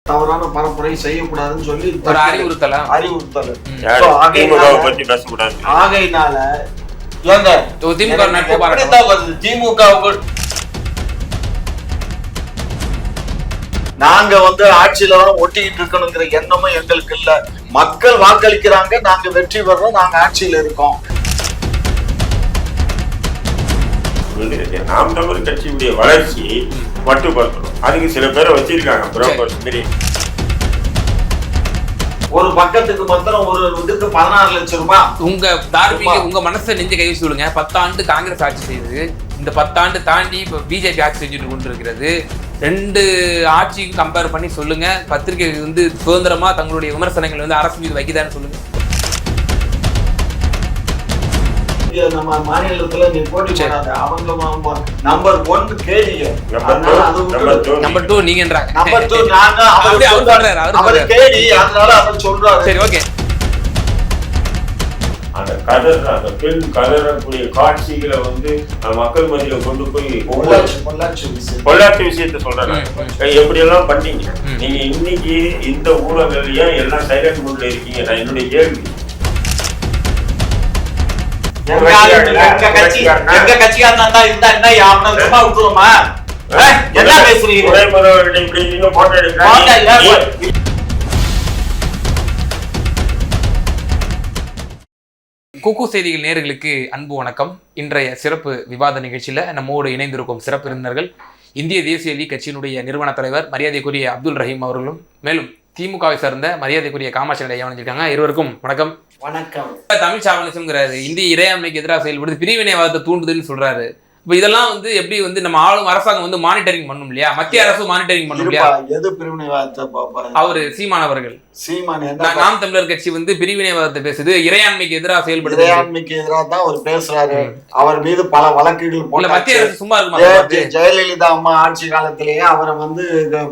தவறான பரப்புரை செய்யக்கூடாதுன்னு சொல்லி ஒரு அறிவுறுத்தல் ஆகையினால திமுக நாங்க ஆட்சியில தான் ஒட்டிக்கிட்டு இருக்கணுங்கிற எண்ணமும் எங்களுக்கு இல்ல. மக்கள் வாக்களிக்கிறாங்க, நாங்க வெற்றி பெறோம், நாங்க ஆட்சியில இருக்கோம். நாம் தமிழர் கட்சியுடைய வளர்ச்சி மட்டுப்படுத்தணும். அதுக்கு சில பேரை வச்சிருக்காங்க. ஒரு பக்கத்துக்கு மாத்திரம் ஒரு இதுக்கு 16 லட்சம் ரூபாய். உங்க தார்மீக உங்க மனசை நெஞ்ச கை சொல்லுங்க. 10 ஆண்டு காங்கிரஸ் ஆட்சி செய்து இந்த 10 ஆண்டு தாண்டி இப்ப பிஜேபி ஆட்சி செஞ்சுட்டு கொண்டிருக்கிறது. 2 ஆட்சிக்கு கம்பேர் பண்ணி சொல்லுங்க. பத்திரிகை சுதந்திரமா தங்களுடைய விமர்சனங்கள் அரசு மீது வைக்குதான்னு சொல்லுங்க. நம்ம மாநிலத்துல நீ போட்டி போடாத, அவங்க நம்பர் 1 கேடிய, நம்பர் 2 நீங்கன்றாங்க. நம்பர் 2 நாங்க, அவர் கேடி, அதனால அவர் சொல்றாரு. சரி, ஓகே. அந்த பெண் கதறக்கூடிய காட்சிகளை மக்கள் மத்தியில கொண்டு போய் பொள்ளாச்சி விஷயத்த சொல்றாங்க. எப்படி எல்லாம் பண்ணீங்க நீங்க? இன்னைக்கு இந்த ஊடகங்கள்லயே எல்லாம் சைலண்ட் மூட்ல இருக்கீங்க. நான் என்னுடைய கேள்வி, எங்க கட்சிக்காரனா இருந்தா என்ன யாவனமா விட்டுருமா? என்ன பேசுறீங்க? குக்கு செய்திகள் நேயர்களுக்கு அன்பு வணக்கம். இன்றைய சிறப்பு விவாத நிகழ்ச்சியில நம்மோடு இணைந்திருக்கும் சிறப்பு விருந்தினர்கள் இந்திய தேசிய லீக் கட்சியினுடைய நிறுவன தலைவர் மரியாதைக்குரிய அப்துல் ரஹீம் அவர்களும், மேலும் திமுகவை சார்ந்த மரியாதைக்குரிய காமாட்சி ஐயா வந்திருக்காங்க. இருவருக்கும் வணக்கம். வணக்கம். தமிழ் சாவனிசம்ங்கிறாரு, இந்திய இறையாண்மைக்கு எதிராக செயல்படுது, பிரிவினைவாதத்தை தூண்டுதுன்னு சொல்றாரு. இப்ப இதெல்லாம் எப்படி நம்ம ஆளும் அரசாங்கம் மானிட்டரிங் பண்ணும் இல்லையா? மத்திய அரசு மானிட்டரிங் பண்ணும் இல்லையா? எது பிரிவினைவாதத்தை பாப்பாரு? அவரு சீமானவர்கள். சீமான் நாம் தமிழர் கட்சி பிரிவினைவாதத்தை பேசுது, இறையாண்மைக்கு எதிராக செயல்படுது. இறையாண்மைக்கு எதிராக தான் அவர் பேசுறாரு. அவர் மீது பல வழக்குகள் போல. மத்திய அரசு சும்மா இருக்குமா? ஜெயலலிதா அம்மா ஆட்சி காலத்திலேயே அவரை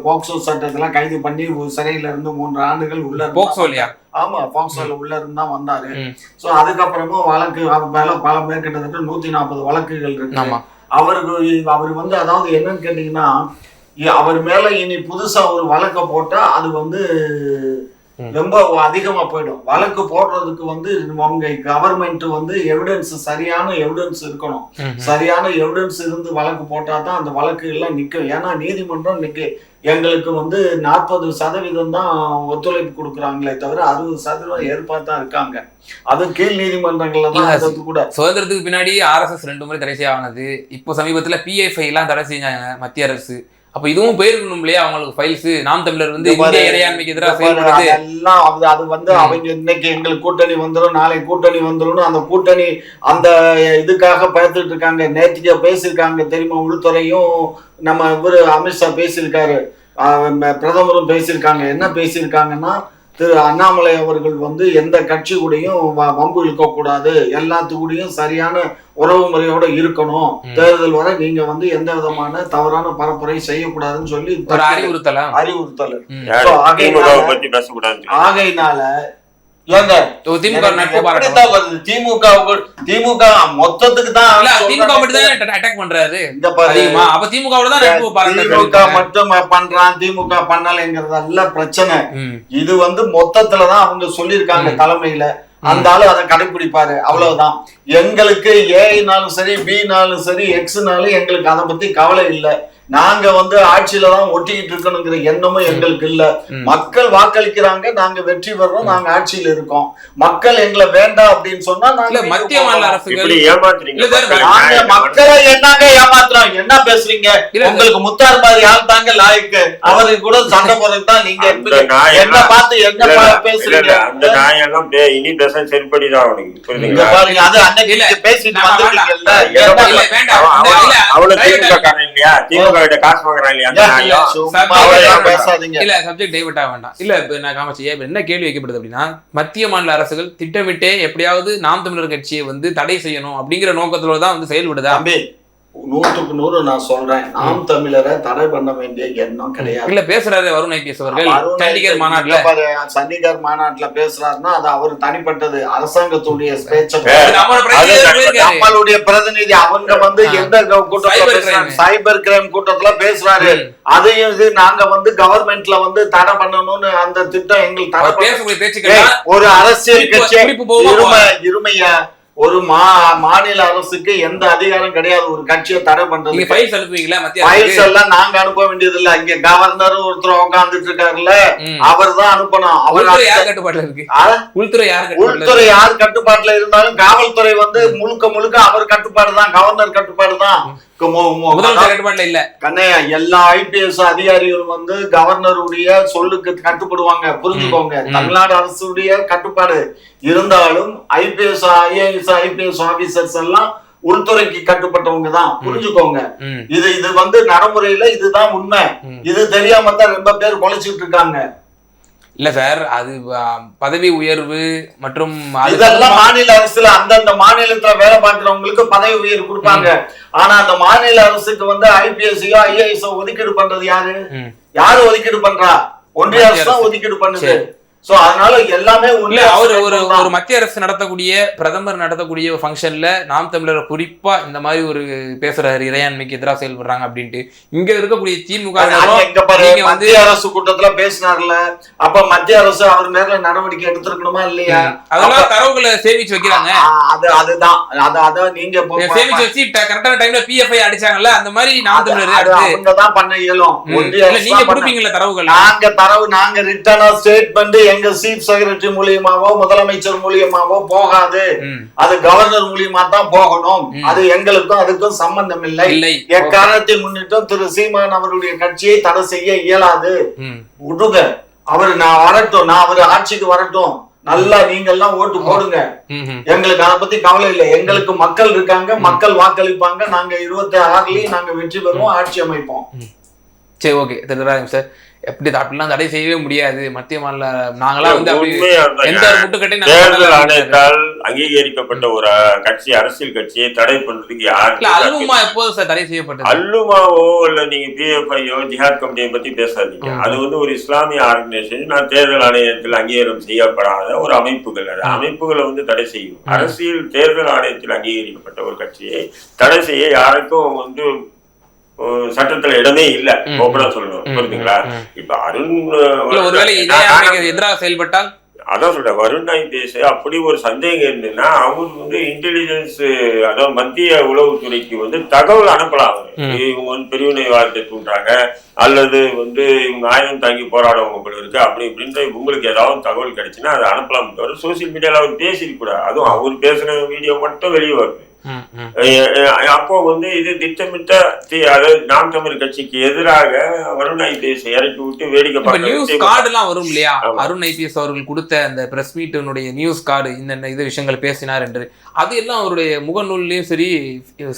போக்சோ சட்டத்தெல்லாம் கைது பண்ணி சிறையில இருந்து 3 ஆண்டுகள் உள்ள. போக்சோ இல்லையா? ஆமா, போக்சோல உள்ள இருந்தா வந்தாரு. சோ அதுக்கப்புறமும் வழக்கு அவர் மேல பல பேர் கிட்டத்தட்ட 140 வழக்குகள் இருக்கு. அவருக்கு அவர் அதாவது என்னன்னு கேட்டீங்கன்னா, அவர் மேல இனி புதுசா ஒரு வழக்க போட்டா அது ரொம்ப அதிகமா போயிடும். வழக்கு போடுறதுக்கு அவங்க கவர்மெண்ட் எவிடன்ஸ், சரியான எவிடன்ஸ் இருக்கணும். சரியான எவிடன்ஸ் இருந்து வழக்கு போட்டா தான் அந்த வழக்கு எல்லாம் நிக்கும். ஏன்னா நீதிமன்றம் எங்களுக்கு 40% தான் ஒத்துழைப்பு கொடுக்குறாங்களே தவிர 60% எதிர்பார்த்தா இருக்காங்க. அது கீழ் நீதிமன்றங்கள்ல தான் கூட. சுதந்திரத்துக்கு பின்னாடி RSS 2 முறை தடை செய்யானது. இப்போ சமீபத்துல PFI எல்லாம் தடை செஞ்சாங்க மத்திய அரசு. அப்ப இதுவும் போயிருக்கணும் இல்லையா அவங்களுக்கு ஃபைல்ஸ்? நாம் தமிழர் இந்திய இறையாண்மைக்கு எதிராக செயல்படுது எல்லாம். அது அவங்க இன்னைக்கு எங்களுக்கு கூட்டணி வந்துடும், நாளை கூட்டணி வந்துடும், அந்த கூட்டணி அந்த இதுக்காக பார்த்துட்டு இருக்காங்க. நேற்றுக்கே பேசியிருக்காங்க தெரியுமா? உள்துறையும் நம்ம அமித்ஷா பேசியிருக்காரு, பிரதமரும் பேசியிருக்காங்க. என்ன பேசியிருக்காங்கன்னா, திரு அண்ணாமலை அவர்கள் எந்த கட்சி கூடயும் வம்பு இழுக்க கூடாது, எல்லாத்துக்கூடையும் சரியான உறவு முறையோட இருக்கணும், தேர்தல் வரை நீங்க எந்த விதமான தவறான பரப்புரை செய்யக்கூடாதுன்னு சொல்லி அறிவுறுத்தல். ஆகையினால திமுக மொத்தத்துக்கு தான் அட்டாக் பண்றாரு. திமுக மட்டும் பண்றான், திமுக பண்ணலைங்கிறதல்ல பிரச்சனை. இது மொத்தத்துலதான் அவங்க சொல்லியிருக்காங்க தலைமையில. அந்த ஆளு அதை கடைபிடிப்பாரு, அவ்வளவுதான். எங்களுக்கு ஏனாலும் சரி, பினாலும் சரி, எக்ஸ்னாலும் எங்களுக்கு அதை பத்தி கவலை இல்லை. நாங்க ஆட்சியில தான் ஒட்டிக்கிட்டு இருக்கணுங்கிற எண்ணமும் எங்களுக்கு இல்ல. மக்கள் வாக்களிக்கிறாங்க, நாங்க வெற்றி பெறோம், நாங்க ஆட்சியில இருக்கோம். மக்கள் எங்களை வேண்டாம் அப்படின்னு சொன்னா நாங்க மத்திய மாநில அரசுகள் மக்களை என்னங்க ஏமாத்துறோம்? என்ன பேசுறீங்க? உங்களுக்கு முத்தார் மாதிரி ஆள் தாங்க லாய்க்கு. அவருக்கு கூட சண்டை போறதுக்கு தான் நீங்க என்ன பார்த்து என்ன பேசுறீங்க? அந்த நாயெல்லாம் இனி பேச சரிப்படிதான் அவனுக்கு பாருங்க. அது அன்னைக்கு பேசிட்டு வந்திருக்கீங்கல்ல, அவ்வளவு திமுக காரன் இல்லையா? திமுக என்ன கேள்வி வைக்கப்படுது அப்படின்னா, மத்திய மாநில அரசுகள் திட்டமிட்டே எப்படியாவது நாம் தமிழர் கட்சியை தடை செய்யணும் அப்படிங்கிற நோக்கத்துல தான் செயல்படுதா? 100க்கு 100 நான் சொல்றேன். நாம் தமிழரை தடை பண்ண வேண்டிய எண்ணம் கிடையாது. இல்ல பேசுறாரு வருண் ஐபிஎஸ் அவர்கள் சண்டிகர் மாநாட்டுல. சண்டிகர் மாநாட்டுல பேசுறாருன்னா அது அவர் தனிப்பட்டது. அரசாங்கத்துடைய நம்மளுடைய பிரதிநிதி அவங்க வந்து எந்த கூட்டத்துல சைபர் கிரைம் கூட்டத்துல பேசுறாரு. அதையும் இது நாங்க கவர்மெண்ட்ல தடை பண்ணணும்னு அந்த திட்டம் எங்களுக்கு தடை. ஒரு அரசியல் கட்சி இருமையா ஒரு மாநில அரசுக்கு எந்த அதிகாரம் கிடையாது ஒரு கட்சியை தடை பண்றது. ஃபைல்ஸ் எல்லாம் நாங்க அனுப்ப வேண்டியது இல்ல. இங்க கவர்னர் ஒருத்தர் உட்கார்ந்துட்டு இருக்காருல்ல, அவர் தான் அனுப்பணும். உள்துறை யார் கட்டுப்பாட்டுல இருந்தாலும் காவல்துறை முழுக்க அவர் கட்டுப்பாடு தான், கவர்னர் கட்டுப்பாடு தான். எல்லா IPS அதிகாரிகள் கவர்னருடைய சொல்லுக்கு கட்டுப்படுவாங்க. புரிஞ்சுக்கோங்க, தமிழ்நாடு அரசுடைய கட்டுப்பாடு இருந்தாலும் IPS IPS ஆபீசர்ஸ் எல்லாம் உள்துறைக்கு கட்டுப்பட்டவங்க தான். புரிஞ்சுக்கோங்க, இது நடைமுறையில இதுதான் உண்மை. இது தெரியாம தான் ரொம்ப பேர் குலைச்சிட்டு இருக்காங்க. இல்ல சார், அது பதவி உயர்வு மற்றும் இதெல்லாம் மாநில அரசுல அந்தந்த மாநிலத்துல வேலை பார்க்கிறவங்களுக்கு பதவி உயர்வு கொடுப்பாங்க. ஆனா அந்த மாநில அரசுக்கு IPS IAS ஒதுக்கீடு பண்றது யாரு ஒதுக்கீடு பண்றா? ஒன்றிய அரசு தான் ஒதுக்கீடு பண்ணுது. சோ அதனால எல்லாமே அவர் ஒரு மத்திய அரசு நடத்தக்கூடிய பிரதமர் நடத்தக்கூடிய ஒரு ஃபங்க்ஷன்ல நாம் தமிழர் குறிப்பா இந்த மாதிரி ஒரு பேசுறாரு, இறையாண்மைக்கு எதிராக செயல்படுறாங்க அப்படின்ட்டு இங்க இருக்கக்கூடிய திமுக மத்திய அரசு கூட்டத்துல பேசினார்ல, அப்ப மத்திய அரசு அவர் மேல நடவடிக்கை எடுத்திருக்கணுமா இல்லையா? அதெல்லாம் தரவுகளை சேமிச்சு வைக்கிறாங்க. அதுதான் நீங்க சேமிச்சு வச்சு கரெக்டான டைம்ல PFI அடிச்சாங்கல்ல, அந்த மாதிரி நாம் தமிழர் அவங்கதான் பண்ண இயலும். நீங்க கொடுப்பீங்கல்ல தரவுகள்? நாங்க ரிட்டர்னா ஸ்டேட்மெண்ட் எங்க சீஃப் செக்ரட்டரி மூலியமாவோ முதலமைச்சர் மூலியமாவோ போகாது. அது கவர்னர் மூலியமா தான் போகணும். அது எங்களுக்கும் அதுக்கும் சம்பந்தம் இல்லை. எக்காரணத்தை முன்னிட்டும் திரு சீமான் அவருடைய கட்சியை தடை செய்ய இயலாது. விடுங்க, அவரு நான் வரட்டும், அவரு ஆட்சிக்கு வரட்டும், நல்லா நீங்க எல்லாம் ஓட்டு போடுங்க. எங்களுக்கு அதை பத்தி கவலை இல்லை. எங்களுக்கு மக்கள் இருக்காங்க, மக்கள் வாக்களிப்பாங்க. நாங்க 26லயும் நாங்க வெற்றி பெறுவோம், ஆட்சி அமைப்போம். சரி, ஓகே சார். எப்படி அப்படிலாம் தடை செய்யவே முடியாது. மத்திய மாநில நாங்களாம் தேர்தல் ஆணையத்தால் அங்கீகரிக்கப்பட்ட ஒரு கட்சி, அரசியல் கட்சியை தடை பண்றதுக்கு யாரு? அல்லுமா எப்போது சார் தடை செய்யப்பட்டது? அல்லுமாவோ இல்ல நீங்க PFIயோ ஜிஹாத் கமிட்டியை பத்தி பேசாதீங்க. அது ஒரு இஸ்லாமிய ஆர்கனைசேஷன். நான் தேர்தல் ஆணையத்தில் அங்கீகாரம் செய்யப்படாத ஒரு அமைப்புகள். அது அமைப்புகளை தடை செய்யும். அரசியல் தேர்தல் ஆணையத்தில் அங்கீகரிக்கப்பட்ட ஒரு கட்சியை தடை செய்ய யாருக்கும் சட்டத்துல இடமே இல்ல. ஓப்பனா சொல்லணும், புரியுதுங்களா? இப்ப அருண் எதிராக செயல்பட்டால் அதான் சொல்றேன், வருண் IPS அப்படி ஒரு சந்தேகம் இருந்ததுன்னா அவர் இன்டெலிஜென்ஸ், அதாவது மத்திய உளவுத்துறைக்கு தகவல் அனுப்பலாம். இவங்க பிரிவினைவாதத்தை தூண்டுறாங்க அல்லது இவங்க ஆயுதம் தாங்கி போராடவங்க போல இருக்கு அப்படி இப்படின்ற உங்களுக்கு ஏதாவது தகவல் கிடைச்சுன்னா அதை அனுப்பலாம். தவிர சோசியல் மீடியால அவர் பேசிருக்க கூடாது. அதுவும் அவர் பேசுற வீடியோ மட்டும் வெளியே வருது. அப்போ இது திட்டமிட்ட, அதாவது நாம் தமிழ் கட்சிக்கு எதிராக வருண் IPS இறக்கி விட்டு வேடிக்கை நியூஸ் கார்டு எல்லாம் வரும் இல்லையா? அருண் IPS அவர்கள் கொடுத்த அந்த பிரஸ் மீட்டினுடைய நியூஸ் கார்டு, இந்த இது விஷயங்கள் பேசினார் என்று அது எல்லாம் அவருடைய முகநூல்லையும் சரி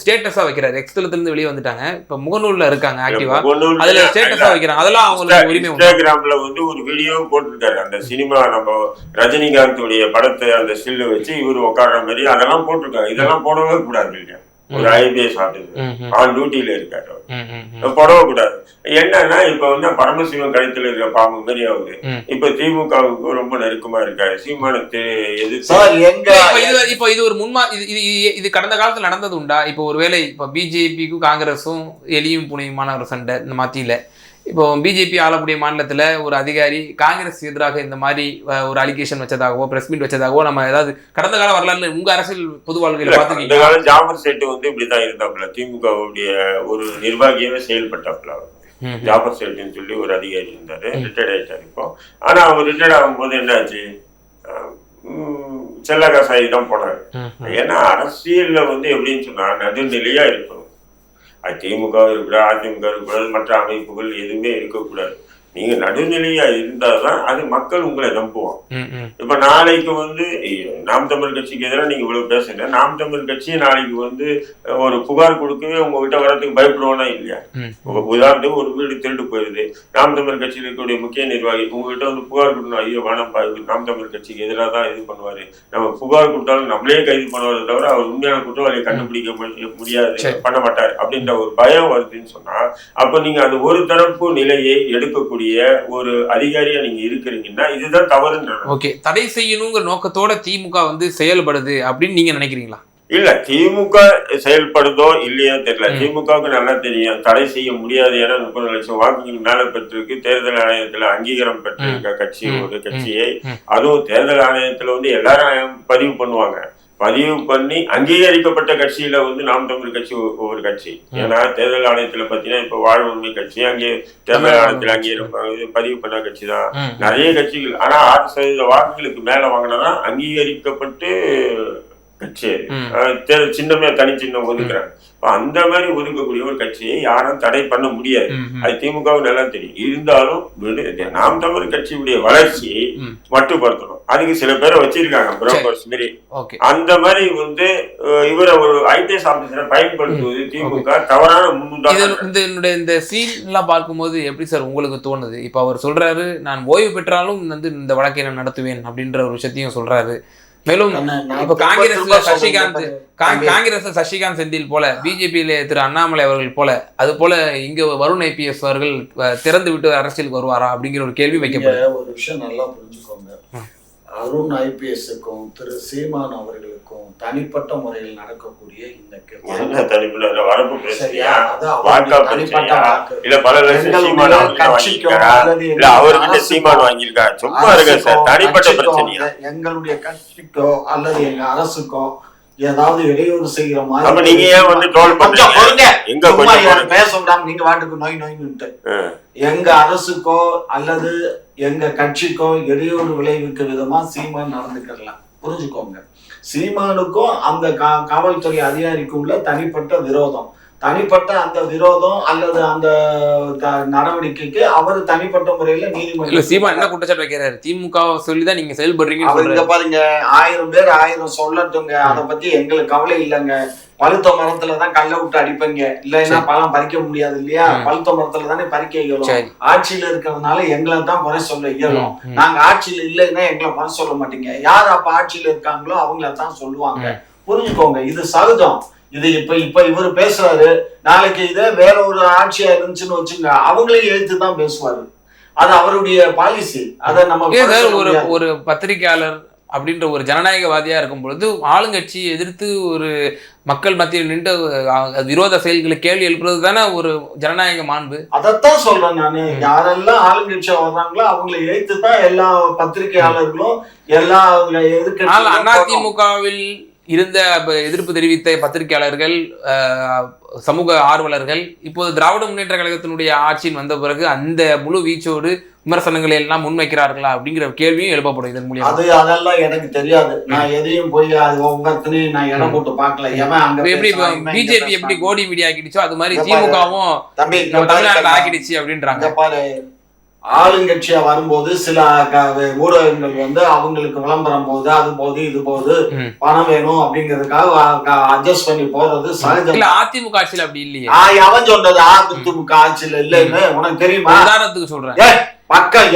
ஸ்டேட்டஸா வைக்கிறாரு. எக்ஸ்தலத்துல இருந்து வெளியே வந்துட்டாங்க, இப்ப முகநூல்ல இருக்காங்க ஆக்டிவா, அதுல ஸ்டேட்டஸா வைக்கிறாங்க. அதெல்லாம் அவங்களுக்கு உரிமை. இன்ஸ்டாகிராம்ல ஒரு வீடியோ போட்டிருக்காரு. அந்த சினிமா நம்ம ரஜினிகாந்த் உடைய படத்தை அந்த ஸ்டில் வச்சு இவர் உட்கார்ற மாதிரி அதெல்லாம் போட்டிருக்காங்க. இதெல்லாம் போடவே கூடாது இல்லையா? ஒரு IPS ஆஃபீஸர் ஆன் டியூட்டியில இருக்காரு, போடவே கூடாது. என்னன்னா இப்ப பரமசிவம் கழுத்துல இருக்கிற பாம்பு மாதிரி ஆகுது. இப்ப திமுகவுக்கு ரொம்ப நெருக்கமா இருக்காரு. சீமானுக்கு இப்போ இது ஒரு இது கடந்த காலத்துல நடந்தது உண்டா? இப்போ ஒருவேளை இப்ப பிஜேபிக்கும் காங்கிரஸும் எலியும் புனையுமான ஒரு சண்டை இந்த மத்தியில, இப்போ பிஜேபி ஆளக்கூடிய மாநிலத்துல ஒரு அதிகாரி காங்கிரஸ் எதிராக இந்த மாதிரி ஒரு அலிகேஷன் வச்சதாகவோ பிரஸ் மீட் வச்சதாகவோ நம்ம ஏதாவது கடந்த கால வரலாறுல உங்க அரசியல் பொது வாழ்க்கையில பாத்துக்கீங்களா? ஜாபர் சேட்டு இப்படிதான் இருந்தாப்புல, திமுகவுடைய ஒரு நிர்வாகியாவே செயல்பட்டாப்புல. ஜாபர் சேட்டுன்னு சொல்லி ஒரு அதிகாரி இருந்தாரு, ரிட்டையர்ட் ஆயிட்டாரு இப்போ. ஆனா அவர் ரிட்டையர்ட் ஆகும்போது என்னாச்சு, செல்லகாசாயி தான் போனாரு. ஏன்னா அரசியல்ல எப்படின்னு சொன்னா நடுநிலையா இருக்கணும். திமுக இருக்கக்கூடாது, அதிமுக இருக்கக்கூடாது, மற்ற அமைப்புகள் எதுவுமே இருக்கக்கூடாது. நீங்க நடுநிலையா இருந்தாதான் அது மக்கள் உங்களை நம்புவோம். இப்ப நாளைக்கு வந்து நாம் தமிழ் கட்சிக்கு எதிராக நீங்க இவ்வளவு பேசுங்க, நாம் தமிழ் கட்சி நாளைக்கு வந்து ஒரு புகார் கொடுக்கவே உங்ககிட்ட வரதுக்கு பயப்படுவோம்னா இல்லையா? உதாரணத்துக்கு ஒரு வீடு திருட்டு போயிருது, நாம் தமிழ் கட்சியில் இருக்கக்கூடிய முக்கிய நிர்வாகி உங்ககிட்ட வந்து புகார் கொடுக்கணும், ஐயோ வேணாம்ப்பா நாம் தமிழ் கட்சிக்கு எதிராக தான் இது பண்ணுவாரு, நம்ம புகார் கொடுத்தாலும் நம்மளே கைது பண்ணுவாரு தவிர அவர் உண்மையான குற்றவாளியை கண்டுபிடிக்க முடியாது, பண்ண மாட்டாரு அப்படின்ற ஒரு பயம் வருதுன்னு சொன்னா, அப்ப நீங்க அந்த ஒரு தரப்பு நிலையை எடுக்கக்கூடிய ஒரு அதிகாரியா நீங்க இருக்கிறீங்கன்னா இதுதான் தவறுன்ற. ஓகே, தடை செய்யணுங்கிற நோக்கத்தோட திமுக வந்து செயல்படுது அப்படின்னு நீங்க நினைக்கிறீங்களா? இல்ல, திமுக செயல்படுதோ இல்லையோ தெரியல. திமுகவுக்கு நல்லா தெரியும் தடை செய்ய முடியாது. ஏன்னா 30 லட்சம் வாக்குகள் மேல பெற்றிருக்கு, தேர்தல் ஆணையத்துல அங்கீகாரம் பெற்றிருக்க கட்சி ஒரு கட்சியை, அதுவும் தேர்தல் ஆணையத்துல வந்து எல்லாரும் பதிவு பண்ணுவாங்க, பதிவு பண்ணி அங்கீகரிக்கப்பட்ட கட்சியில வந்து நாம் தமிழ் கட்சி ஒரு கட்சி. ஏன்னா தேர்தல் ஆணையத்துல பாத்தீங்கன்னா இப்ப வாழ்வுரிமை கட்சி அங்கே தேர்தல் ஆணையத்துல அங்கீகாரம் பதிவு பண்ண கட்சி தான் நிறைய கட்சிகள். ஆனா 6% வாக்குகளுக்கு மேல வாங்கினாதான் அங்கீகரிக்கப்பட்டு கட்சி சின்னமே தனி சின்னம் ஒதுக்குறாங்க. அந்த மாதிரி ஒதுக்கக்கூடிய ஒரு கட்சியை யாரும் தடை பண்ண முடியாது, அது திமுகவும் நல்லா தெரியும். இருந்தாலும் நாம் தமிழ் கட்சியுடைய வளர்ச்சியை மட்டுப்படுத்தணும், அதுக்கு சில பேரை வச்சிருக்காங்க புரோக்கர்ஸ் மாரி. அந்த மாதிரி வந்து இவரை ஒரு ஐபிஎஸ் ஆபீசரை பயன்படுத்துவது திமுக தவறான முன்னுதாரணம். இந்த சீன் எல்லாம் பார்க்கும்போது எப்படி சார் உங்களுக்கு தோணுது? இப்ப அவர் சொல்றாரு நான் ஓய்வு பெற்றாலும் வந்து இந்த வழக்கை நான் நடத்துவேன் அப்படின்ற ஒரு விஷயத்தையும் சொல்றாரு. மேலும் இப்ப காங்கிரஸ்ல சசிகாந்த் செந்தில் போல, பிஜேபியில திரு அண்ணாமலை அவர்கள் போல, அது போல இங்க வருண் ஐபிஎஸ் அவர்கள் திறந்து விட்டு அரசியலுக்கு வருவாரா அப்படிங்கிற ஒரு கேள்வி வைக்கப்படுது. ஒரு விஷயம் நல்லா புரிஞ்சுக்கோங்க, அருண் ஐபிஎஸ்க்கும் திரு சீமான் அவர்களுக்கும் தனிப்பட்ட முறையில் நடக்கக்கூடிய இந்த எங்களுடைய கட்சிக்கோ அல்லது எங்க அரசுக்கோ ஏதாவது இடையூறு செய்கிற மாதிரி நீங்க ஏன் வந்து ட்ரோல் பண்றீங்க? பேச விடாம நீங்க வாட்டுக்கு நோய் நோய்னுட்டு எங்க அரசுக்கோ அல்லது எங்க கட்சிக்கோ இடையூறு விளைவிக்க விதமா சீமான் நடந்துக்கலாம். புரிஞ்சுக்கோங்க, சீமானுக்கும் அந்த காவல்துறை அதிகாரிக்கும் உள்ள தனிப்பட்ட விரோதம், தனிப்பட்ட அந்த விரோதம் அல்லது அந்த நடவடிக்கைக்கு அவர் தனிப்பட்ட முறையில நீதிமன்றம். சீமான் என்ன குற்றச்சாட்டு வைக்கிறாரு? திமுக சொல்லிதான் நீங்க செயல்படுறீங்க. அவருங்க பாருங்க, 1000 பேர் 1000 சொல்லட்டுங்க, அதை பத்தி எங்களுக்கு கவலை இல்லைங்க. பழுத்த மரத்துலதான் கல்ல விட்டு அடிப்பீங்க, இல்லைன்னா பழம் பறிக்க முடியாது இல்லையா? பழுத்த மரத்துல தானே பறிக்க இயலும். ஆட்சியில இருக்கிறதுனால எங்களை தான் குறை சொல்ல இயலும். நாங்க ஆட்சியில இல்லைன்னா எங்களை குறை சொல்ல மாட்டீங்க. யார் அப்ப ஆட்சியில இருக்காங்களோ அவங்கள தான் சொல்லுவாங்க. புரிஞ்சுக்கோங்க, இது சகஜம். இது இப்ப இவரு பேசுறாரு, நாளைக்கு இதே வேற ஒரு ஆட்சியா இருந்துச்சுன்னு வச்சுங்க, அவங்களையும் எழுத்துதான் பேசுவாரு. அது அவருடைய பாலிசி. அதை நம்ம ஒரு பத்திரிகையாளர் அப்படின்ற ஒரு ஜனநாயகவாதியா இருக்கும் பொழுது ஆளுங்கட்சியை எதிர்த்து ஒரு மக்கள் மத்தியில் நின்று விரோத செயல்களை கேள்வி எழுப்புறது தானே ஒரு ஜனநாயக மாண்பு. அதைத்தான் சொல்றேன் நானு. யாரெல்லாம் ஆளுங்கட்சியா வர்றாங்களோ அவங்களை எழுத்துதான் எல்லா பத்திரிகையாளர்களும் எல்லா எதிர்க்க. அதிமுகவில் இருந்த எதிர்ப்பு தெரிவித்த பத்திரிகையாளர்கள், சமூக ஆர்வலர்கள் இப்போது திராவிட முன்னேற்ற கழகத்தினுடைய ஆட்சியின் வந்த பிறகு அந்த முழு வீச்சோடு விமர்சனங்களை எல்லாம் முன்வைக்கிறார்களா அப்படிங்கிற கேள்வியும் எழுப்பப்படும் இதன் மூலியம். அதெல்லாம் எனக்கு தெரியாது, நான் எதையும் போய் ஒவ்வொருத்தனையும் நான் இடம் போட்டு பார்க்கல. எப்படி பிஜேபி எப்படி கோடி மீடியா ஆக்கிடுச்சோ அது மாதிரி திமுகவும் தமிழ்நாட்டில் ஆக்கிடுச்சு அப்படின்றாங்க. ஆளுங்கட்சியா வரும்போது சில ஊடகங்கள் வந்து அவங்களுக்கு விளம்பரம் போகுது, அது போகுது, இது போகுது, பணம் வேணும் அப்படிங்கிறதுக்காக அட்ஜஸ்ட் பண்ணி போறது சகஜம். அதிமுக ஆட்சியில் அப்படி இல்லையே. அவன் சொன்னது அதிமுக ஆட்சியில இல்லைன்னு உனக்கு தெரியுமா? உதாரணத்துக்கு சொல்றேன், மக்கள்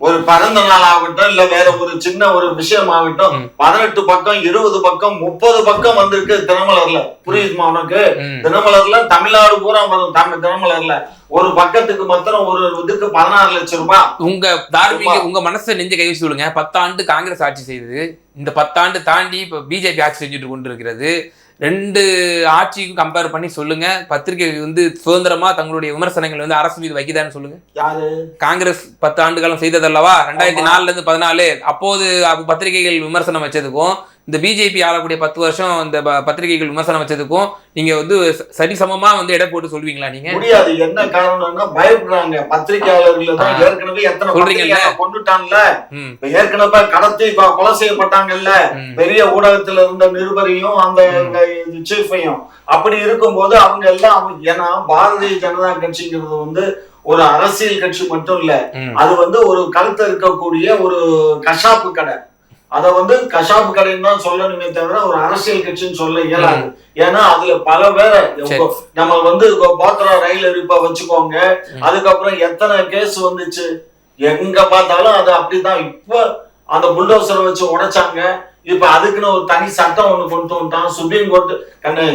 ஒரு பிறந்த நாள் ஆகட்டும் இல்ல வேற ஒரு சின்ன ஒரு விஷயம் ஆகட்டும், 18 பக்கம் 20 பக்கம் 30 பக்கம் வந்திருக்கு தினமலர்ல. புரியுதுமா உனக்கு? தினமலர்ல தமிழ்நாடு பூரா வரும். தினமலர்ல ஒரு பக்கத்துக்கு மாத்திரம் ஒரு இதுக்கு 16 லட்சம் ரூபாய். உங்க தார்மீக உங்க மனசை நெஞ்ச கை வச்சு சொல்லுங்க. 10 ஆண்டு காங்கிரஸ் ஆட்சி செய்தது, இந்த 10 ஆண்டு தாண்டி இப்ப பிஜேபி ஆட்சி செஞ்சுட்டு கொண்டு இருக்கிறது. 2 ஆட்சிக்கும் கம்பேர் பண்ணி சொல்லுங்க, பத்திரிகை வந்து சுதந்திரமா தங்களுடைய விமர்சனங்கள் வந்து அரசு மீது வைக்குதான்னு சொல்லுங்க. யாரு? காங்கிரஸ் 10 ஆண்டு காலம் செய்ததல்லவா? 2004ல இருந்து 14 அப்போது பத்திரிகைகள் விமர்சனம் வச்சதுக்கும் இந்த பிஜேபி ஆளக்கூடிய 10 வருஷம் இந்த பத்திரிகைகள் விமர்சனம் வச்சதுக்கும் நீங்க வந்து சரிசமமா வந்து எடை போட்டு சொல்வீங்களா? நீங்க முடியாது. என்ன காரணம்னா பயப்படுறாங்க பத்திரிகையாளர்கள் தான். ஏற்கனவே எத்தனை சொல்றீங்கல்ல, கொண்டுட்டாங்கல்ல, ஏற்கனவே கடத்தி கொலை செய்யப்பட்டாங்கல்ல பெரிய ஊடகத்துல இருந்த நிருபரையும் அந்த சீஃபையும். அப்படி இருக்கும்போது அவங்க எல்லாம், ஏன்னா பாரதிய ஜனதா கட்சிங்கிறது வந்து ஒரு அரசியல் கட்சி மட்டும் இல்ல, அது ஒரு கழுத்த இருக்கக்கூடிய ஒரு கஷாப்பு கடை. அத கஷாப்பு கடைன்னு தான் சொல்லணுமே தவிர ஒரு அரசியல் கட்சின்னு சொல்ல இயலாது. ஏன்னா அதுல பல பேரை நம்ம பாத்திரா ரயில் இருப்ப வச்சுக்கோங்க, அதுக்கப்புறம் எத்தனை கேஸ் வந்துச்சு, எங்க பார்த்தாலும் அது அப்படிதான். இப்ப அந்த புல்டோசரை வச்சு உடைச்சாங்க, இப்ப அதுக்குன்னு ஒரு தனி சட்டம் ஒண்ணு கொண்டு வந்துட்டான் சுப்ரீம் கோர்ட்.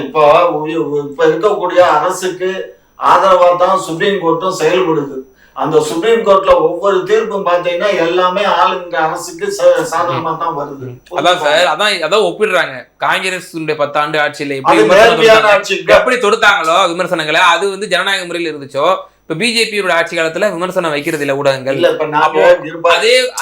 இப்ப இருக்கக்கூடிய அரசுக்கு ஆதரவா தான் சுப்ரீம் கோர்ட்டும் செயல்படுது. அந்த சுப்ரீம் கோர்ட்ல ஒவ்வொரு தீர்ப்பும் பாத்தீங்கன்னா எல்லாமே ஆளுங்க அரசுக்கு சாதகமா தான் வருது. அதான் சார், அதான் ஒப்பிடுறாங்க காங்கிரஸ் 10 ஆண்டு ஆட்சியில எப்படி தொடுத்தாங்களோ விமர்சனங்களை, அது ஜனநாயக முறையில் இருந்துச்சோ. இப்ப பிஜேபியோட ஆட்சி காலத்துல விமர்சனம் வைக்கிறது இல்ல ஊடகங்கள்,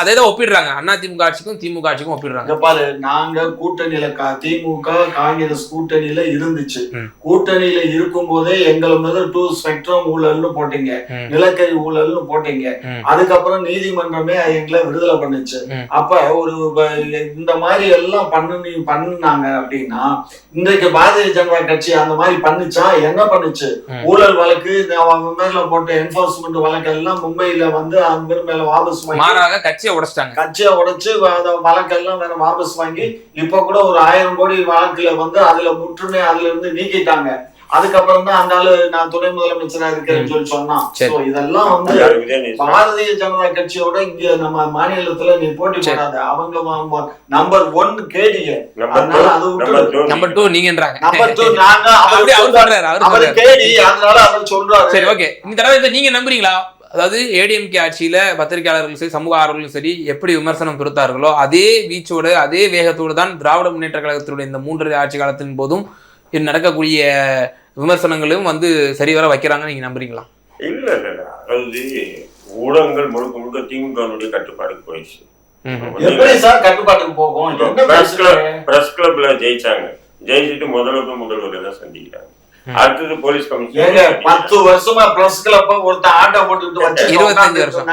அதேதான் ஒப்பிடுறாங்க. அதிமுக ஆட்சிக்கும் திமுக ஆட்சிக்கும் ஒப்பிடுறாங்க. பாரு, நாங்க கூட்டணியில திமுக காங்கிரஸ் கூட்டணியில இருந்துச்சு. கூட்டணியில இருக்கும் போதே எங்களை முதல் 2 ஸ்பெக்ட்ரம் ஊழல்னு போட்டீங்க, நிலக்கரி ஊழல்னு போட்டீங்க. அதுக்கப்புறம் நீதிமன்றமே எங்களை விடுதலை பண்ணுச்சு. அப்ப இந்த மாதிரி எல்லாம் பண்ணுனாங்க அப்படின்னா, இன்றைக்கு பாரதிய ஜனதா கட்சி அந்த மாதிரி பண்ணுச்சா? என்ன பண்ணுச்சு? ஊழல் வழக்கு மேல போட்ட என்ஃபோர்ஸ்மெண்ட் வழக்கெல்லாம் மும்பையில அந்த மேல வாபஸ் வாங்கி கட்சியை உடைச்சிட்டாங்க. கட்சியை உடைச்சு வழக்கெல்லாம் வேற வாபஸ் வாங்கி இப்ப கூட ஒரு 1000 கோடி வழக்குல அதுல முற்றுமே அதுல இருந்து நீக்கிட்டாங்க. அதுக்கப்புறம் தான் அந்த ஆளு நான் துணை முதலமைச்சரா இருக்கேன்னு சொல்லி சொன்னான். இதெல்லாம் பாரதிய ஜனதா கட்சியோட இங்க நம்ம மாநிலத்துல நீ போட்டி போடாத. அவங்க நம்பர் 1 கேடிஏ, அதனால அது நம்பர் 2 நீங்கன்றாங்க. நம்பர் 2 நாங்க அவர் கேடி, அதனால அவர் சொல்றாரு. சரி, ஓகே. இந்த தடவை நீங்க நம்புறீங்களா? அதாவது ஏடிஎம்கே ஆட்சியில பத்திரிகையாளர்களும் சரி, சமூக ஆர்வலர்களும் சரி, எப்படி விமர்சனம் பெருத்தார்களோ அதே வீச்சோடு அதே வேகத்தோடு தான் திராவிட முன்னேற்ற கழகத்தினுடைய இந்த 3 ஆட்சி காலத்தின் போதும் நடக்கக்கூடிய விமர்சனங்களும் சரிவர வைக்கிறாங்க. நீங்க நம்புறீங்களா? இல்ல அதாவது ஊடகங்கள் முழுக்க முழுக்க திமுக கட்டுப்பாடுக்கு போயிடுச்சு. எப்படி சார் கட்டுப்பாட்டுக்கு போகும்? பிரஸ் கிளப்ல ஜெயிச்சாங்க, ஜெயிச்சுட்டு முதல்வர் தான் சந்திக்கிறாங்க. அடுத்தது போலீஸ் கமிஷனர் 10 வருஷமா பிரஸ் கிளப் ஒருத்தன் ஆட்டோ போட்டுட்டு வச்சு 25 வருஷம்.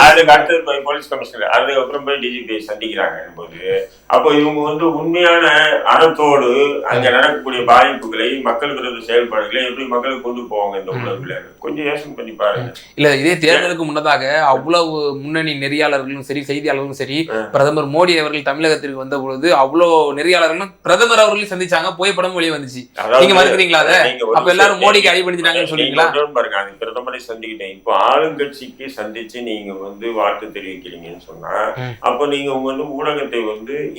அதுக்கு அடுத்தது போய் போலீஸ் கமிஷனர், அதுக்கப்புறம் போய் டிஜிபி சந்திக்கிறாங்க போது, அப்போ இவங்க உண்மையான அறத்தோடு அங்க நடக்கக்கூடிய பாதிப்புகளை, மக்கள் விரோத செயல்பாடுகளை எப்படி மக்களுக்கு கொண்டு போவாங்க இந்த உலகத்துல? கொஞ்சம் யோசனை பண்ணி பாருங்க. இல்ல, இதே தேர்தலுக்கு முன்னதாக அவ்வளவு முன்னணி நெறியாளர்களும் சரி, செய்தியாளர்களும் சரி, பிரதமர் மோடி அவர்கள் தமிழகத்திற்கு வந்த பொழுது அவ்வளவு நெறியாளர்களும் பிரதமர் அவர்களையும் சந்திச்சாங்க, புகைப்படம் வெளியே வந்துச்சு. நீங்க மறுக்கிறீங்களா? அதை அப்ப எல்லாரும் மோடிக்கு அடிபணிச்சிட்டாங்கன்னு சொல்றீங்களா? பாருங்க, அது பிரதமரை சந்திக்கிட்டேன். இப்போ ஆளுங்கட்சிக்கு சந்திச்சு நீங்க வாழ்த்து தெரிவிக்கிறீங்கன்னு சொன்னா, அப்ப நீங்க ஊடகத்தை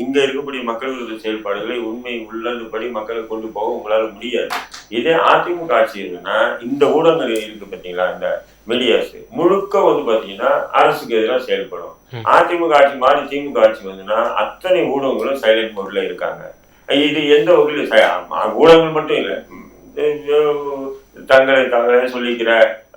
இங்க இருக்கக்கூடிய மக்கள் செயல்பாடுகளை உண்மை உள்ளதுபடி மக்களுக்கு கொண்டு போக உங்களால முடியாது. இதே அதிமுக ஆட்சி இருக்குன்னா இந்த ஊடகங்கள் இருக்கு பாத்தீங்களா, இந்த மீடியாஸ் முழுக்க பாத்தீங்கன்னா அரசுக்கு எதிராக செயல்படும். அதிமுக ஆட்சி மாறி திமுக ஆட்சி அத்தனை ஊடகங்களும் சைலண்ட் மோட்ல இருக்காங்க. இது எந்த வகையில் ஊடகங்கள் மட்டும் இல்லை, தங்களை சொல்லிக்கிற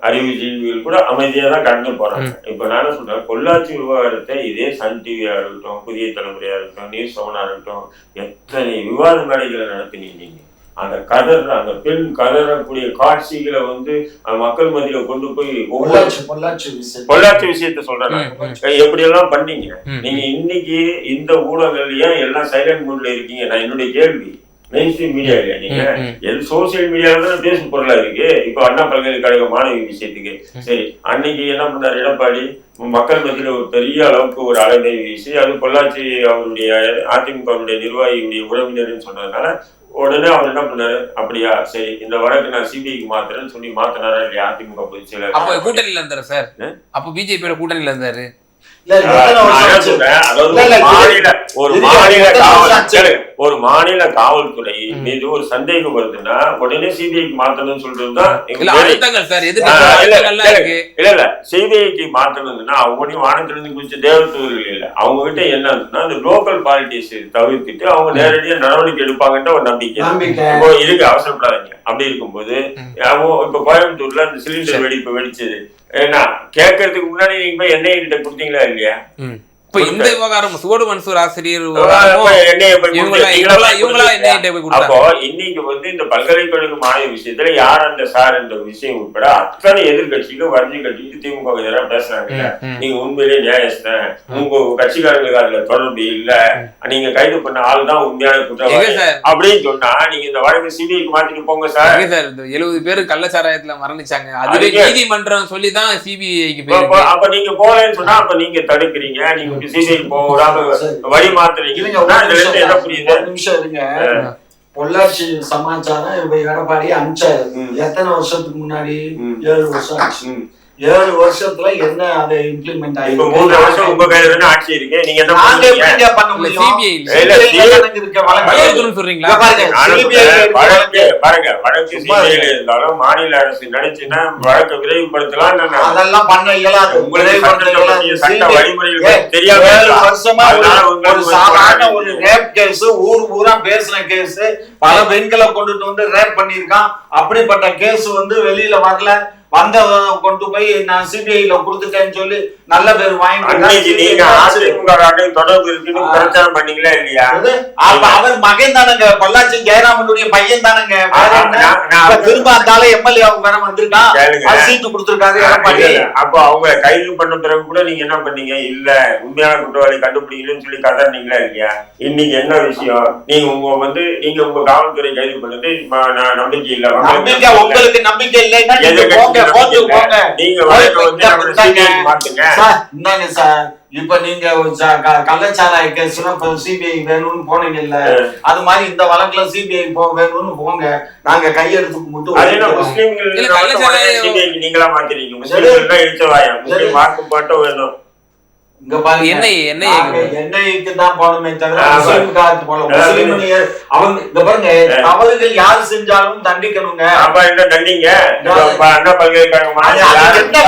அறிவுஜீவிகள் கூட அமைதியா தான் கடந்து போறாங்க. இப்ப நான் சொல்றேன், பொள்ளாச்சி விவகாரத்தை இதே சன் டிவியா இருக்கட்டும், புதிய தலைமுறையா இருக்கட்டும், நியூஸ் 7 இருக்கட்டும், எத்தனை விவாத மேடைகளை நடத்தினீங்க. அந்த பெண் கதறக்கூடிய காட்சிகளை மக்கள் மத்தியில கொண்டு போய் பொள்ளாச்சி விஷயத்த சொல்றேன், எப்படி எல்லாம் பண்ணீங்க நீங்க. இன்னைக்கு இந்த ஊடகங்கள்லயே எல்லாம் சைலண்ட் மூட்ல இருக்கீங்க. நான் என்னுடைய கேள்வி, மெயின்ஸ்ட்ரீம் மீடியா இல்லையா நீங்க? எது சோசியல் மீடியாவில தான் பேசும் பொருளா இருக்கு. இப்ப அண்ணா பல்கலைக்கழக மாணவி விஷயத்துக்கு சரி, அன்னைக்கு என்ன பண்ணார் எடப்பாடி? மக்கள் மத்தியில ஒரு பெரிய அளவுக்கு ஒரு அலைமை வீசி, அது பொள்ளாச்சி அவருடைய அதிமுகவுடைய நிர்வாகியுடைய உறவினர்னு சொன்னதுனால உடனே அவர் என்ன பண்ணாரு, அப்படியா சரி இந்த வழக்கு நான் சிபிஐக்கு மாத்துறேன்னு சொல்லி மாத்தினாரா இல்லையா அதிமுக பொதுச் செயலர்? அப்ப கூட்டணியில இருந்தாரு சார், அப்ப பிஜேபியோட கூட்டணியில இருந்தாரு. ஒரு மாநில காவல்துறை மீது ஒரு சந்தேகம் வருதுன்னா உடனே சிபிஐக்கு மாத்தணும்னு சொல்றதுதான். இல்ல சிபிஐக்கு மாத்தணும்னா அவங்களையும் வானத்திலிருந்து குறிச்ச தேவதூர்கள் இல்ல, அவங்க கிட்ட என்னன்னா இந்த லோக்கல் பாலிட்டிக்ஸ் தவிர்த்துட்டு அவங்க நேரடியா நடவடிக்கை எடுப்பாங்கன்ற ஒரு நம்பிக்கை இருக்கு. அவசரப்படாதீங்க. அப்படி இருக்கும்போது இப்ப கோயம்புத்தூர்ல இந்த சிலிண்டர் வெடிப்பு வெடிச்சது, ஏன்னா கேட்கறதுக்கு முன்னாடி நீங்க போய் எண்ணெய் கிட்ட கொடுத்தீங்களா இல்லையா? இப்ப இந்த விவகாரம் சோடு மன்சூர் ஆசிரியர் அப்போ இன்னைக்கு வந்து இந்த பல்கலைக்கழக மாணவி விஷயத்துல யார் அந்த சார் என்ற விஷயம் உட்பட அத்தனை எதிர்கட்சிக்கும் வரிஞ்சு கட்சிக்கு திமுக எதிராக பேசுறாங்க. நீங்க உண்மையிலேயே நியாயஸ்தான், உங்க கட்சிக்காரங்களுக்கு அதுல தொடர்பு இல்ல, நீங்க கைது பண்ண ஆள் தான் உண்மையான குற்றவாளி அப்படின்னு சொன்னா நீங்க இந்த வழக்கு சிபிஐக்கு மாத்திட்டு போங்க சார். 70 பேர் கள்ளச்சாராயத்துல மரணிச்சாங்க, அதுவே நீதிமன்றம் சொல்லிதான் சிபிஐக்கு. அப்ப நீங்க போறேன்னு சொன்னா அப்ப நீங்க தடுக்கிறீங்க, நீங்க சிபிஐக்கு போகாம வழி மாத்துறீங்க. என்ன புரியுது? நிமிஷம் இருங்க. பொள்ளாச்சி சமாச்சாரம் இப்ப எடப்பாடி அனுப்பிச்சாரு. எத்தனை வருஷத்துக்கு முன்னாடி? 7 வருஷம் ஆச்சு. 7 வருஷத்துல என்ன அதை இம்ப்ளிமெண்ட் ஆயிருக்கு? 3 வருஷம் உங்க கையில தான ஆட்சி இருக்கு. நீங்க என்ன பண்ண முடியும்? இருந்தாலும் மாநில அரசு நினைச்சுன்னா வழக்கு விரைவுபடுத்தலாம். அதெல்லாம் பண்ண இயலாது. சட்ட வழிமுறைகள் தெரியாம 7 வருஷமா ஒரு சாதாரண ஒரு ரேப் கேஸ், ஊர் ஊரா பேசின கேஸ், பல பெண்களை கொண்டுட்டு வந்து ரேப் பண்ணிருக்கான். அப்படிப்பட்ட கேஸ் வந்து வெளியில வரல. வந்த கொண்டு போய் நான் சிபிஐல கொடுத்துட்டேன்னு சொல்லி நல்ல பேர் வாங்கி தொடர்பு இருக்குன்னு பிரச்சாரம் பண்ணீங்களா இல்லையா? அப்ப அவர் மகன் தானங்க, பொள்ளாச்சி ஜெயராமனுடைய பையன் தானங்க. திரும்ப அந்தால எம்எல்ஏ வேற வந்திருக்கான், சீட்டு கொடுத்திருக்காரு. அப்போ அவங்க கைது பண்ண பிறகு கூட நீங்க என்ன பண்ணீங்க? இல்ல உண்மையான குற்றவாளி கண்டுபிடிக்கலன்னு சொல்லி கதறினீங்களா இல்லையா? இன்னைக்கு என்ன விஷயம்? நீங்க உங்க காவல்துறை கைது பண்ணது நம்பிக்கை இல்ல. உங்களுக்கு நம்பிக்கை இல்லைன்னா இப்ப நீங்க கள்ளச்சாராய கேஸ்ல சிபிஐ வேணும்னு போனீங்கல்ல, அது மாதிரி இந்த வழக்குல சிபிஐ வேணும்னு போங்க. நாங்க கையெழுத்து மட்டும் நீங்களா மாத்திரீங்க. முஸ்லீம்கள் வாக்குப்பாட்டம் வேணும். இங்க பாருங்க, எண்ணெய்க்கு தான் போனமே தவிர முஸ்லீமுக்கு போல. அவங்க இங்க பாருங்க, தவறுகள் யாரு செஞ்சாலும் தண்டிக்கணுங்க. அப்ப என்ன தண்டிங்க? என்ன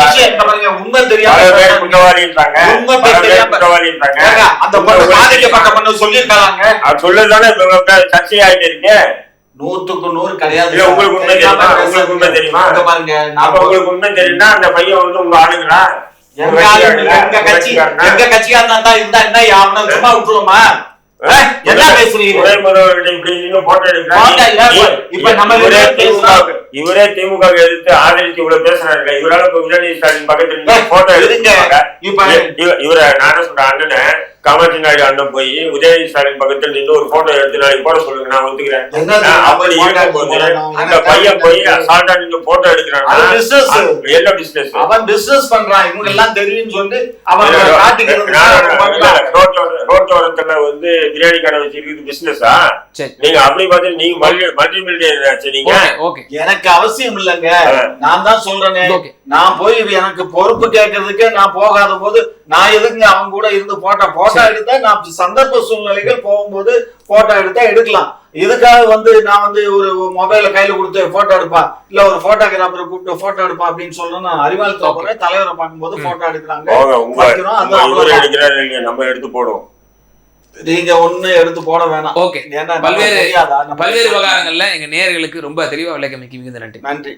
விஷயம் பாருங்க, உண்மை தெரியாம குற்றவாளின்றாங்க, அந்த பொண்ணு பாதிக்கப்பட்ட பொண்ணு சொல்லியிருக்காங்க. சொல்லதானே சர்ச்சை ஆயிட்டு இருக்கு. 100க்கு 100 கிடையாது. உங்களுக்கு உண்மை தெரியுமா? உங்களுக்கு உண்மை தெரியுமா? பாருங்க, உங்களுக்கு உண்மை தெரியுமா? அந்த பையன் வந்து உங்க ஆளுங்களா? எங்க கட்சிக்காரன் தான் இருந்தா என்ன அவனை சும்மா விட்டுருவோமா? என்ன பேசுறீங்க? இவரே திமுக எதிர்த்து ஆதரித்து இவ்வளவு பேசுறாரு. இவரால உதயநிதி ஸ்டாலின் பக்கத்துல போட்டோ எடுத்துங்க. இவரை நானே சொல்றேன், அண்ணன் காமாட்சி நாயுடு அண்ணன் போய் உதயநிதி ஸ்டாலின் பக்கத்துல நின்று ஒரு போட்டோ எடுத்து நாளைக்கு போட சொல்லுங்க, நான் ஒத்துக்கிறேன். அப்படி இருக்கும்போது அந்த பையன் போய் அசால்ட்டா நின்று போட்டோ எடுக்கிறான். என்ன பிசினஸ்? அவன் பிசினஸ் பண்றான், இவங்க எல்லாம் தெரியும்னு சொல்லி அவன் ரோட்டோரத்துல வந்து பிரியாணி கடை வச்சிருக்கிறது பிசினஸா? நீங்க அப்படி பார்த்து நீங்க மல்டி மில்லியனர் நீங்க. எனக்கு அவசியம் இல்லைங்க, நான் தான் சொல்றேனே. நான் போய் எனக்கு பொறுப்பு கேட்கறதுக்கே நான் போகாத போது நான் எதுக்குங்க அவங்க கூட இருந்து போட்டோ எடுத்தா நான் சந்தர்ப்ப சூழ்நிலைகள் போகும்போது போட்டோ எடுத்தா எடுக்கலாம். இதுக்காக நான் ஒரு மொபைல கையில கொடுத்து போட்டோ எடுப்பா, இல்ல ஒரு போட்டோகிராஃபரை கூப்பிட்டு போட்டோ எடுப்பா அப்படின்னு சொல்லணும். அறிவால் தோப்புற தலைவரை பார்க்கும்போது போட்டோ எடுக்கிறாங்க. நம்ம எடுத்து போடுவோம், நீங்க ஒண்ணு எடுத்து போட வேணாம். பல்வேறு விவகாரங்கள்ல எங்க நேயர்களுக்கு ரொம்ப தெளிவா விளக்கமைக்கு மிகுந்த நன்றி.